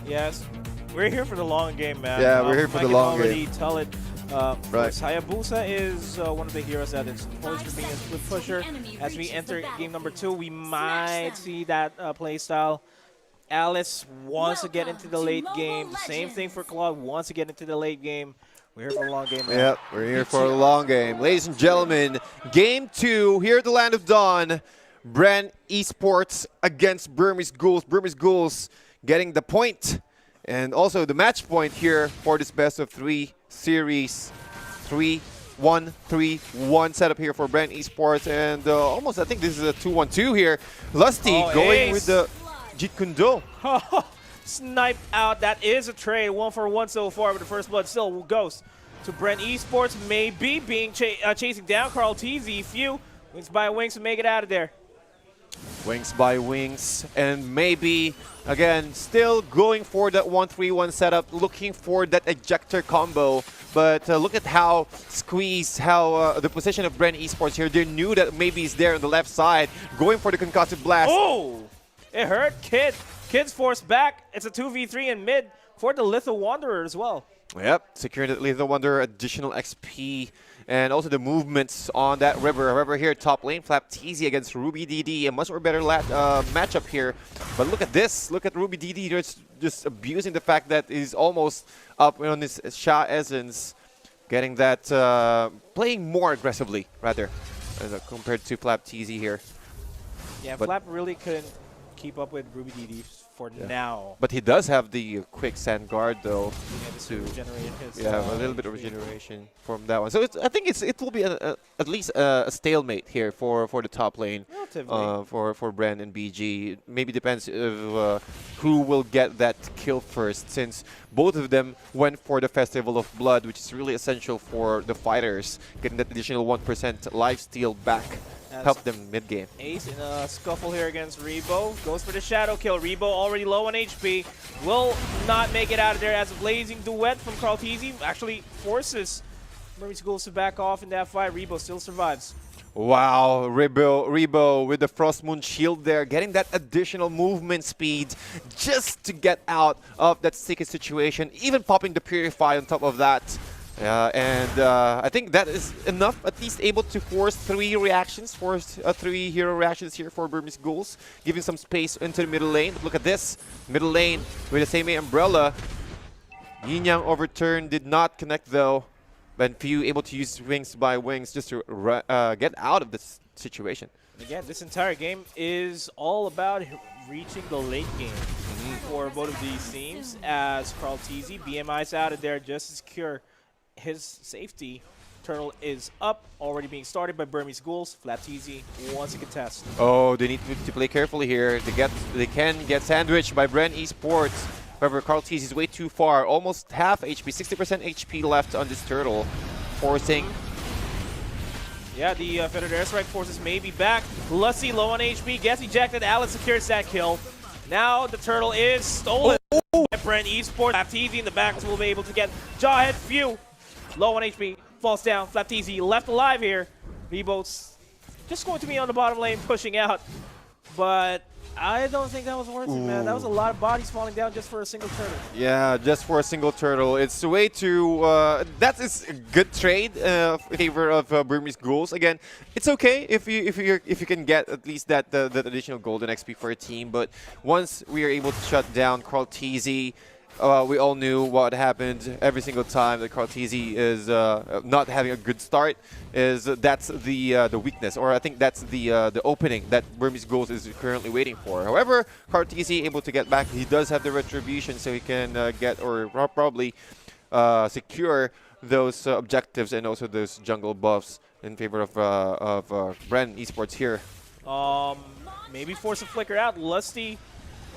Yes, we're here for the long game, man. Yeah, we're here for the long game. I can already tell it. Right. Hayabusa is one of the heroes that is poised for being a split pusher. As we enter game number 2, we might see that play style. Alice wants to get into the late game. The same thing for Claude, wants to get into the late game. We're here for a long game, man. Yep, we're here for a long game. Ladies and gentlemen, game 2 here at the Land of Dawn. Bren Esports against Burmese Ghouls. Burmese Ghouls getting the point and also the match point here for this best of 3 series. 3-1-3-1 setup here for Bren Esports, and almost I think this is a 2-1-2 here. Lusty going with the Jeet Kune Do. Sniped out. That is a trade. 1-for-1 so far, but the first blood still goes to Bren Esports. Maybe being chasing down Carl TZ. Few wings by wings to make it out of there. Wings by wings, and maybe again still going for that 1-3-1 setup, looking for that ejector combo. But look at how squeezed, how the position of Bren Esports here. They knew that maybe he's there on the left side, going for the concussive blast. Oh, it hurt. Kid's forced back. It's a 2v3 in mid for the Lethal Wanderer as well. Yep, securing the Lethal Wanderer, additional XP, and also the movements on that river. However, here top lane, Flap TZ against Ruby DD, a much more better matchup here. But look at this, look at Ruby DD just abusing the fact that he's almost up on his Sha essence, getting that, playing more aggressively rather, compared to Flap TZ here. Yeah, Flap really couldn't keep up with Ruby DD for now. But he does have the quick sand guard though. To regenerate his, a little bit of regeneration from that one. So I think it will be at least a stalemate here for the top lane for Bren and BG. Maybe depends of who will get that kill first, since both of them went for the Festival of Blood, which is really essential for the fighters, getting that additional 1% lifesteal back. Help them mid-game. Ace in a scuffle here against Rebo. Goes for the shadow kill. Rebo already low on HP. Will not make it out of there as a blazing duet from Carl TZ actually forces Burmese Ghouls to back off in that fight. Rebo still survives. Wow, Rebo with the Frost Moon shield there, getting that additional movement speed just to get out of that sticky situation. Even popping the Purify on top of that. I think that is enough, at least able to force 3 reactions, force 3 hero reactions here for Burmese Ghouls, giving some space into the middle lane. But look at this, middle lane with the same umbrella. Yin Yang overturn did not connect though, but Few able to use wings by wings just to get out of this situation. Again, this entire game is all about reaching the late game for both of these teams, as Carl TZ, BMI's out of there just to secure his safety. Turtle is up, already being started by Burmese Ghouls. Flap TZ wants to contest. Oh, they need to play carefully here. They can get sandwiched by Bren Esports. However, Carl TZ is way too far. Almost half HP, 60% HP left on this turtle, forcing. Yeah, the Feathered Airstrike forces may be back. Lusty low on HP, gets ejected. Alice secures that kill. Now the turtle is stolen by Bren Esports. Flap TZ in the back will be able to get Jawhead. Few low on HP, falls down. Flap TZ left alive here. V-Boats just going to be on the bottom lane, pushing out. But I don't think that was worth it, man. That was a lot of bodies falling down just for a single turtle. Yeah, just for a single turtle. It's a way to... that is a good trade in favor of Burmese Ghouls. Again, it's okay if you can get at least that additional golden XP for a team. But once we are able to shut down Carl TZ, we all knew what happened every single time that Carl TZ is not having a good start. That's the weakness, or I think that's the opening that Burmese Ghouls is currently waiting for. However, Carl TZ able to get back. He does have the retribution, so he can get or probably secure those objectives and also those jungle buffs in favor of Bren Esports here. Maybe force a flicker out. Lusty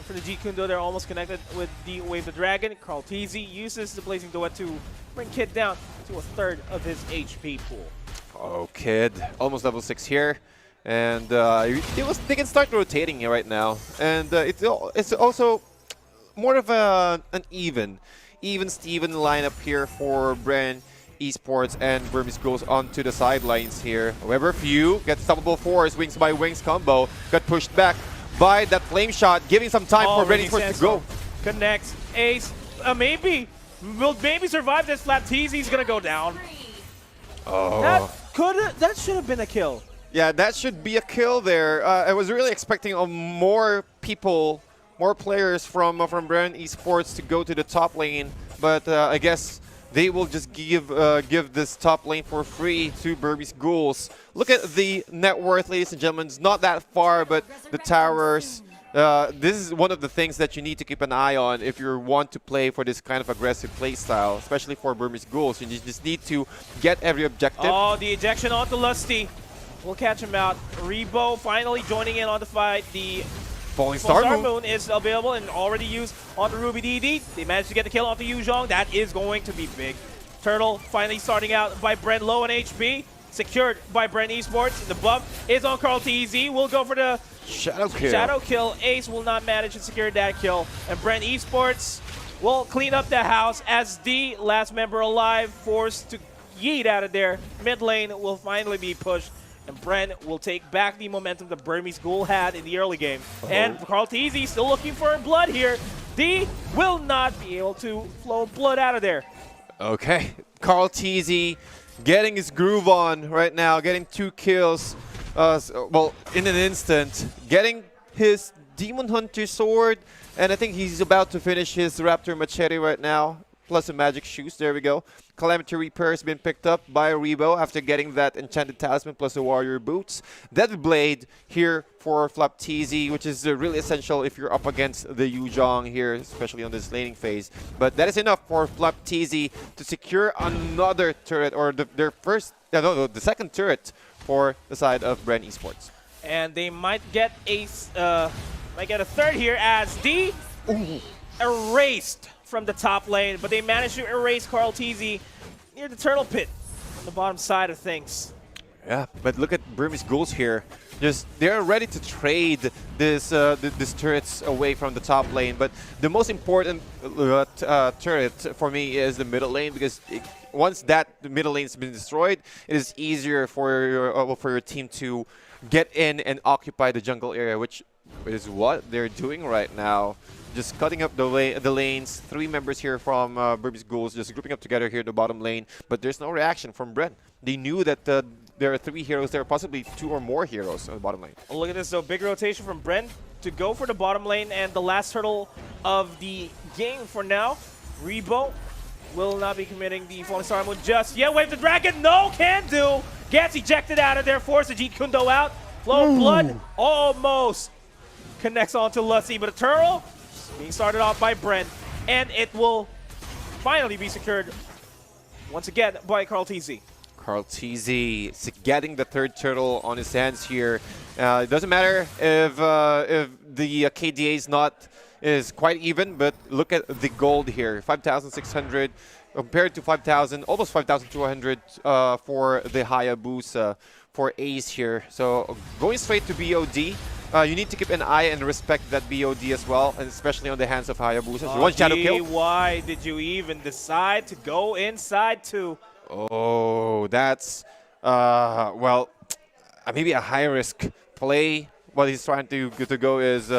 for the Jeet Kune Do, they're almost connected with the Wave the Dragon. Carl TZ uses the Blazing Duet to bring Kid down to a third of his HP pool. Oh, Kid, almost level 6 here. And they can start rotating right now. And it's also more of an even Steven lineup here for Bren Esports and Burmese Ghouls onto the sidelines here. However, Few gets stoppable force, wings by wings combo, got pushed back by that flame shot, giving some time for Bren Esports to go. connects. Ace, maybe. Will maybe survive this flat tease. He's going to go down. Oh. That should have been a kill. Yeah, that should be a kill there. I was really expecting more people, more players from Bren Esports to go to the top lane, but I guess they will just give this top lane for free to Burmese Ghouls. Look at the net worth, ladies and gentlemen. It's not that far, but the towers. This is one of the things that you need to keep an eye on if you want to play for this kind of aggressive play style, especially for Burmese Ghouls. You just need to get every objective. Oh, the ejection onto Lusty. We'll catch him out. Rebo finally joining in on the fight. The Falling Star Moon is available and already used on the Ruby DD. They managed to get the kill onto Yuzhong. That is going to be big. Turtle finally starting out by Bren, low on HP. Secured by Bren Esports. The buff is on Carl TZ. We'll go for the Shadow kill. Ace will not manage to secure that kill. And Bren Esports will clean up the house as the last member alive, forced to yeet out of there. Mid lane will finally be pushed. And Bren will take back the momentum that Burmese Ghoul had in the early game. And Carl TZ still looking for blood here. D will not be able to flow blood out of there. Okay, Carl TZ getting his groove on right now, getting 2 kills. Well, in an instant, getting his Demon Hunter sword, and I think he's about to finish his Raptor Machete right now, plus a magic shoes. There we go. Calamity Reaper has been picked up by Rebo after getting that Enchanted Talisman plus the Warrior Boots. Death Blade here for Flap TZ, which is really essential if you're up against the Yuzhong here, especially on this laning phase. But that is enough for Flap TZ to secure another turret, or the second turret for the side of Bren Esports. And they might get a third here as D erased from the top lane, but they managed to erase Carl TZ near the turtle pit on the bottom side of things. Yeah, but look at Burmese Ghouls here. They're ready to trade this turrets away from the top lane, but the most important turret for me is the middle lane, because once the middle lane has been destroyed, it is easier for your team to get in and occupy the jungle area, which is what they're doing right now. Just cutting up the lanes. 3 members here from Burmese Ghouls just grouping up together here in the bottom lane, but there's no reaction from Bren. They knew that there are 3 heroes there, possibly 2 or more heroes on the bottom lane. Oh, look at this though, big rotation from Bren to go for the bottom lane, and the last turtle of the game for now. Rebo will not be committing the Falling Star Moon just yet. Wave the Dragon, no can do. Gets ejected out of there, force the Jeet Kundo out. Flow of blood almost connects onto Lusty, but a turtle being started off by Bren, and it will finally be secured once again by Carl TZ. Carl TZ getting the 3rd turtle on his hands here. It doesn't matter if the KDA is quite even, but look at the gold here, 5,600 compared to 5,000, almost 5,200 for the Hayabusa for Ace here. So going straight to BOD. You need to keep an eye and respect that BOD as well, and especially on the hands of Hayabusa. One shadow kill. Why did you even decide to go inside too? Oh, that's well, maybe a high-risk play. What he's trying to go is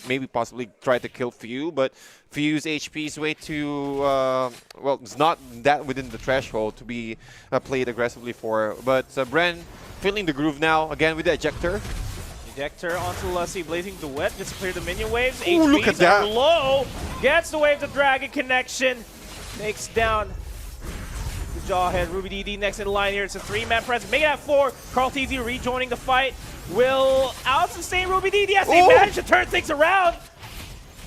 maybe possibly try to kill Few, but Few's HP is way too well, it's not that within the threshold to be played aggressively for. But Bren feeling the groove now again with the ejector. Ejector onto Lusty, Blazing Duet, just to clear the minion waves. Ooh, look at that. Are low, gets the wave to Dragon connection, takes down the Jawhead. Ruby DD next in the line here. It's a 3-man press. Make it at 4. Carl TZ rejoining the fight. Will out-sustain Ruby DD as they manage to turn things around.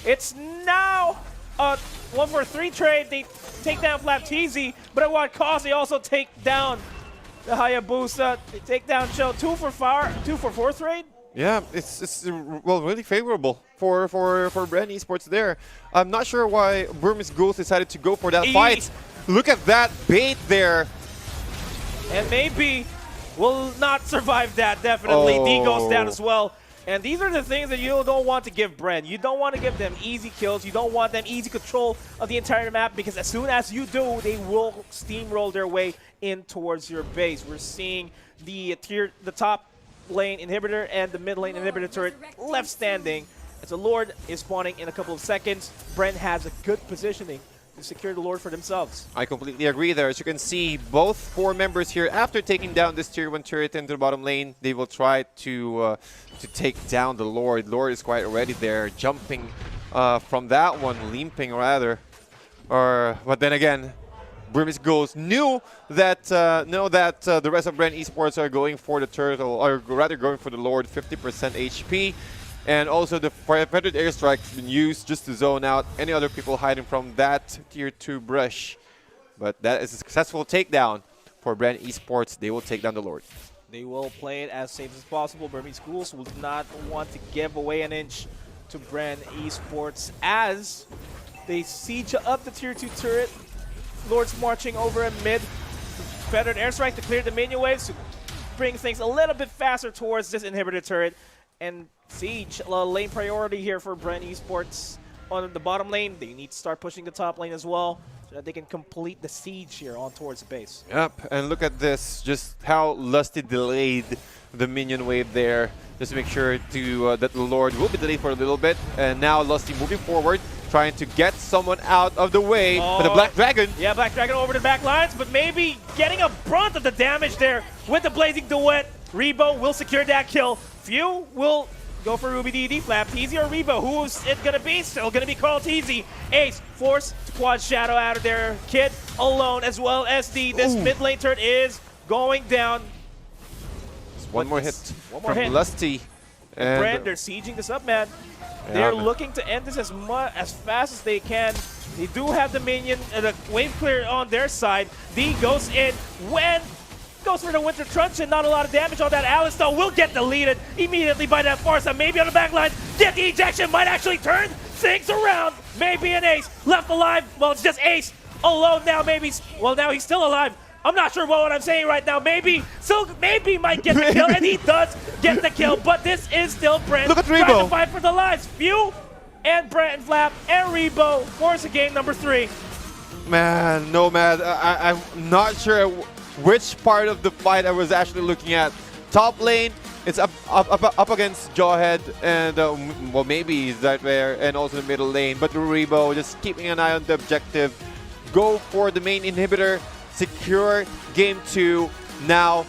It's now a 1-for-3 trade. They take down Flap TZ, but at what cost? They also take down the Hayabusa. They take down Show. 2-for-4 trade. Yeah, it's well, really favorable for Bren Esports there. I'm not sure why Burmese Ghouls decided to go for that fight. Look at that bait there. And maybe will not survive that, definitely. D goes down as well. And these are the things that you don't want to give Bren. You don't want to give them easy kills. You don't want them easy control of the entire map, because as soon as you do, they will steamroll their way in towards your base. We're seeing the top lane inhibitor and the mid lane inhibitor turret left standing as the Lord is spawning in a couple of seconds. Bren has a good positioning to secure the Lord for themselves. I completely agree there. As you can see, both 4 members here, after taking down this tier 1 turret into the bottom lane, they will try to take down the Lord. Lord is quite ready there, jumping from that one, leaping rather. But then again, Burmese Ghouls knew that the rest of Bren Esports are going for the turtle, or rather going for the Lord, 50% HP. And also the feathered airstrike has been used just to zone out any other people hiding from that tier 2 brush. But that is a successful takedown for Bren Esports. They will take down the Lord. They will play it as safe as possible. Burmese Ghouls will not want to give away an inch to Bren Esports as they siege up the tier 2 turret. Lord's marching over in mid. Feathered airstrike to clear the minion waves to bring things a little bit faster towards this inhibitor turret. And Siege, lane priority here for Bren Esports on the bottom lane. They need to start pushing the top lane as well so that they can complete the siege here on towards the base. Yep, and look at this, just how Lusty delayed the minion wave there. Just to make sure that the Lord will be delayed for a little bit. And now Lusty moving forward, trying to get someone out of the way for the Black Dragon. Yeah, Black Dragon over the back lines, but maybe getting a brunt of the damage there with the Blazing Duet. Rebo will secure that kill. Few will go for Ruby DD, Flap, Teasy, or Rebo. Who's it gonna be? Still gonna be Carl Teasy. Ace, force to quad shadow out of there. Kid alone as well as this mid lane turret is going down. One more hit from Lusty. And Bren, they're sieging this up, man. They're looking to end this as fast as they can. They do have the minion, the wave clear on their side. D goes in when goes for the Winter Truncheon. Not a lot of damage on that. Alice, though, will get deleted immediately by that Farsa. Maybe on the back line. Get the ejection. Might actually turn things around. Maybe an Ace. Left alive. Well, it's just Ace. Alone now, maybe. Well, now he's still alive. I'm not sure what I'm saying right now. Maybe might get the kill, and he does get the kill. But this is still Bren. Look at Rebo trying to fight for the lives. Few and Brent and Flap and Rebo force a game number 3. Man, no, man. I'm not sure which part of the fight I was actually looking at. Top lane, it's up against Jawhead, and well, maybe he's right there, and also the middle lane. But Rebo just keeping an eye on the objective. Go for the main inhibitor. Secure game 2. Now